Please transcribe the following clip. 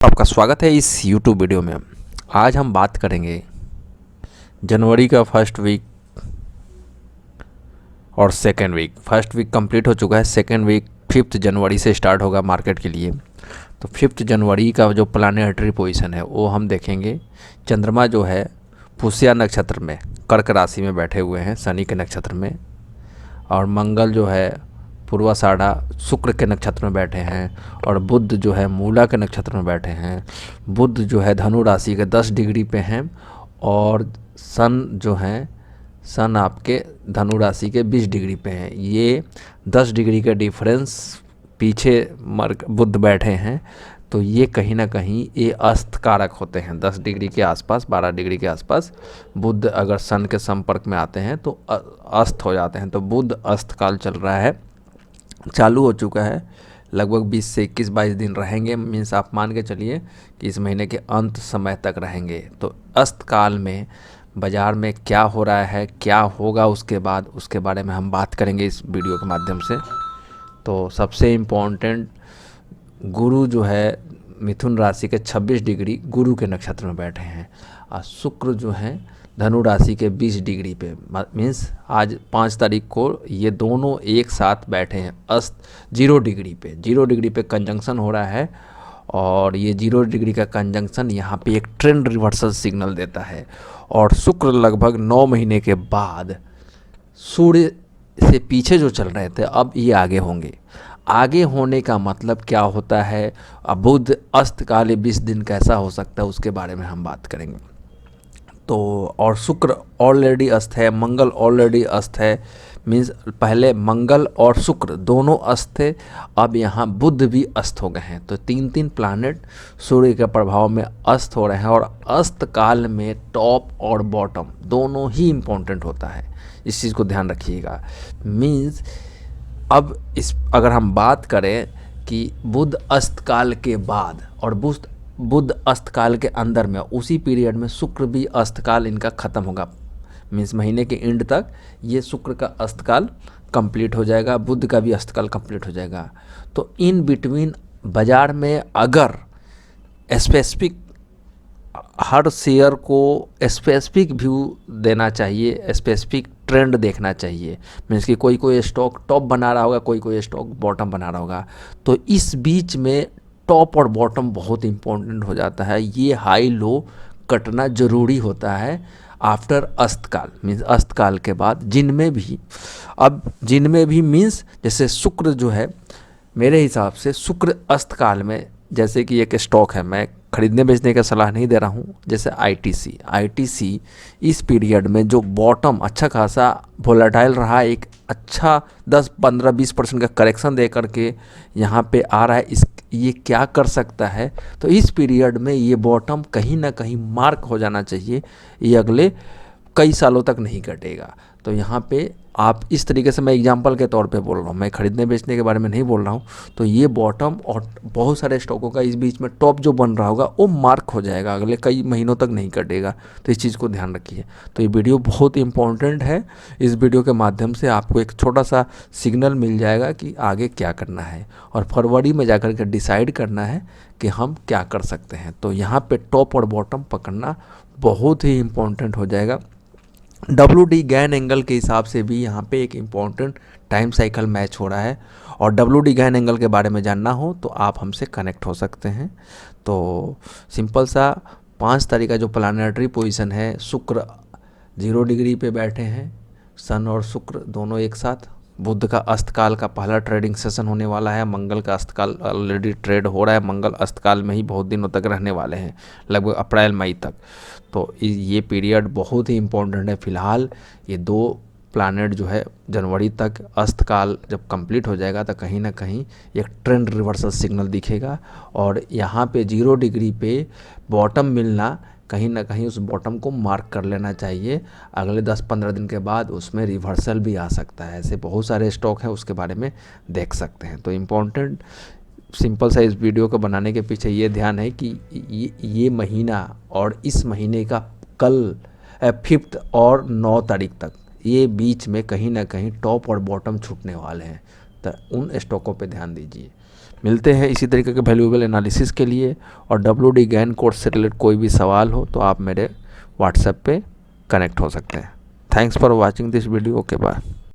आपका स्वागत है इस YouTube वीडियो में। आज हम बात करेंगे जनवरी का फर्स्ट वीक और second week. First week complete हो चुका है, सेकेंड वीक 5 जनवरी से स्टार्ट होगा मार्केट के लिए। तो 5 जनवरी का जो प्लानेटरी पोजीशन है वो हम देखेंगे। चंद्रमा जो है पुष्या नक्षत्र में कर्क राशि में बैठे हुए हैं, शनि के नक्षत्र में, और मंगल जो है पूर्वाषाढ़ा शुक्र के नक्षत्र में बैठे हैं, और बुध जो है मूला के नक्षत्र में बैठे हैं। बुध जो है धनु राशि के 10 डिग्री पे हैं, और सन जो है सन आपके धनु राशि के 20 डिग्री पे हैं। ये 10 डिग्री का डिफरेंस पीछे बुध बैठे हैं, तो ये कहीं ना कहीं ये अस्त कारक होते हैं। 10 डिग्री के आसपास, 12 डिग्री के आसपास बुध अगर सन के संपर्क में आते हैं तो अस्त हो जाते हैं। तो बुध अस्त काल चल रहा है, चालू हो चुका है। लगभग 20 से 21-22 दिन रहेंगे, मीन्स आप मान के चलिए कि इस महीने के अंत समय तक रहेंगे। तो अस्त काल में बाज़ार में क्या हो रहा है, क्या होगा उसके बाद, उसके बारे में हम बात करेंगे इस वीडियो के माध्यम से। तो सबसे इम्पोर्टेंट, गुरु जो है मिथुन राशि के 26 डिग्री गुरु के नक्षत्र में बैठे हैं, और शुक्र जो है धनु राशि के 20 डिग्री पे, मीन्स आज 5 तारीख को ये दोनों एक साथ बैठे हैं अस्त 0 डिग्री पे। 0 डिग्री पे कंजंक्शन हो रहा है, और ये 0 डिग्री का कंजंक्शन यहाँ पे एक ट्रेंड रिवर्सल सिग्नल देता है। और शुक्र लगभग 9 महीने के बाद सूर्य से पीछे जो चल रहे थे अब ये आगे होंगे। आगे होने का मतलब क्या होता है, अब बुध अस्त काल 20 दिन कैसा हो सकता है उसके बारे में हम बात करेंगे। तो और शुक्र ऑलरेडी अस्त है, मंगल ऑलरेडी अस्त है, मीन्स पहले मंगल और शुक्र दोनों अस्त थे, अब यहाँ बुध भी अस्त हो गए हैं। तो 3 प्लानेट सूर्य के प्रभाव में अस्त हो रहे हैं, और अस्त काल में टॉप और बॉटम दोनों ही इम्पोर्टेंट होता है, इस चीज़ को ध्यान रखिएगा। मीन्स अब इस अगर हम बात करें कि बुध अस्त काल के बाद और बुध अस्त काल के अंदर में उसी पीरियड में शुक्र भी अस्त काल इनका ख़त्म होगा, मीन्स महीने के एंड तक ये शुक्र का अस्त काल कंप्लीट हो जाएगा, बुध का भी अस्त काल कंप्लीट हो जाएगा। तो इन बिटवीन बाज़ार में अगर स्पेसिफिक हर शेयर को स्पेसिफिक व्यू देना चाहिए, स्पेसिफिक ट्रेंड देखना चाहिए, मीन्स कि कोई स्टॉक टॉप बना रहा होगा, कोई स्टॉक बॉटम बना रहा होगा, तो इस बीच में टॉप और बॉटम बहुत इंपॉर्टेंट हो जाता है। ये हाई लो कटना ज़रूरी होता है आफ्टर अस्तकाल, मीन्स अस्तकाल के बाद। जिनमें भी मीन्स जैसे शुक्र जो है, मेरे हिसाब से शुक्र अस्तकाल में, जैसे कि एक स्टॉक है, मैं खरीदने बेचने का सलाह नहीं दे रहा हूँ, जैसे आईटीसी इस पीरियड में जो बॉटम अच्छा खासा वोलेटाइल रहा, एक अच्छा 10-15-20% का करेक्शन दे करके यहाँ पे आ रहा है, ये क्या कर सकता है। तो इस पीरियड में ये बॉटम कहीं ना कहीं मार्क हो जाना चाहिए, ये अगले कई सालों तक नहीं कटेगा। तो यहाँ पे आप इस तरीके से, मैं एग्जांपल के तौर पे बोल रहा हूँ, मैं खरीदने बेचने के बारे में नहीं बोल रहा हूँ। तो ये बॉटम और बहुत सारे स्टॉकों का इस बीच में टॉप जो बन रहा होगा वो मार्क हो जाएगा, अगले कई महीनों तक नहीं कटेगा। तो इस चीज़ को ध्यान रखिए। तो ये वीडियो बहुत इंपॉर्टेंट है, इस वीडियो के माध्यम से आपको एक छोटा सा सिग्नल मिल जाएगा कि आगे क्या करना है, और फरवरी में जाकर के डिसाइड करना है कि हम क्या कर सकते हैं। तो यहाँ पर टॉप और बॉटम पकड़ना बहुत ही इम्पोर्टेंट हो जाएगा। WD गैन एंगल के हिसाब से भी यहाँ पे एक इम्पॉर्टेंट टाइम साइकिल मैच हो रहा है, और WD गैन एंगल के बारे में जानना हो तो आप हमसे कनेक्ट हो सकते हैं। तो सिंपल सा 5 तारीख का जो प्लानेटरी पोजीशन है, शुक्र 0 डिग्री पे बैठे हैं, सन और शुक्र दोनों एक साथ। बुध का अस्तकाल का पहला ट्रेडिंग सेशन होने वाला है, मंगल का अस्तकाल ऑलरेडी ट्रेड हो रहा है, मंगल अस्तकाल में ही बहुत दिनों तक रहने वाले हैं, लगभग अप्रैल मई तक। तो ये पीरियड बहुत ही इम्पोर्टेंट है। फ़िलहाल ये 2 प्लानेट जो है जनवरी तक अस्तकाल जब कंप्लीट हो जाएगा तो कहीं ना कहीं एक ट्रेंड रिवर्सल सिग्नल दिखेगा, और यहाँ पे 0 डिग्री पे बॉटम मिलना, कहीं ना कहीं उस बॉटम को मार्क कर लेना चाहिए। अगले 10-15 दिन के बाद उसमें रिवर्सल भी आ सकता है। ऐसे बहुत सारे स्टॉक हैं, उसके बारे में देख सकते हैं। तो इम्पोर्टेंट सिंपल सा इस वीडियो को बनाने के पीछे ये ध्यान है कि ये महीना और इस महीने का कल 5 और 9 तारीख तक ये बीच में कहीं ना कहीं टॉप और बॉटम छूटने वाले हैं, तो उन स्टॉकों पे ध्यान दीजिए। मिलते हैं इसी तरीके के वैल्यूएबल एनालिसिस के लिए। और WD गैन कोर्स से रिलेटेड कोई भी सवाल हो तो आप मेरे व्हाट्सएप पे कनेक्ट हो सकते हैं। Thanks for watching this video. Okay bye.